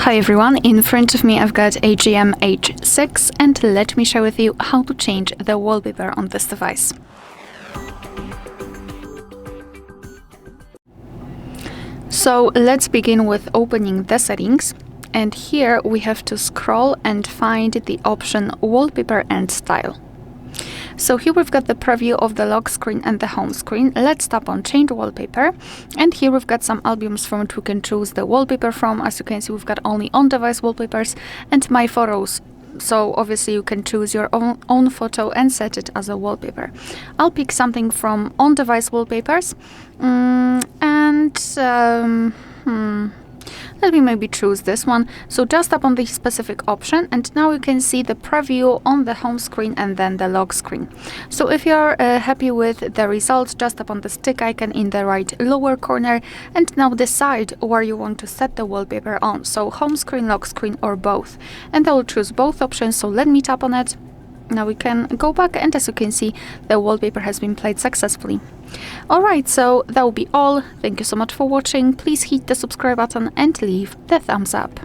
Hi everyone, in front of me I've got AGM H6 and let me share with you how to change the wallpaper on this device. So let's begin with opening the settings, and here we have to scroll and find the option Wallpaper and Style. So here we've got the preview of the lock screen and the home screen. Let's tap on Change Wallpaper, and here we've got some albums from which we can choose the wallpaper from. As you can see, we've got only on-device wallpapers and My Photos. So obviously you can choose your own photo and set it as a wallpaper. I'll pick something from on-device wallpapers, let me maybe choose this one. So just tap on the specific option, and now you can see the preview on the home screen and then the lock screen. So if you're happy with the results, just tap on the stick icon in the right lower corner and now decide where you want to set the wallpaper on. So home screen, lock screen, or both. And I will choose both options, so let me tap on it. Now we can go back, and as you can see, the wallpaper has been played successfully. Alright, so that will be all. Thank you so much for watching. Please hit the subscribe button and leave the thumbs up.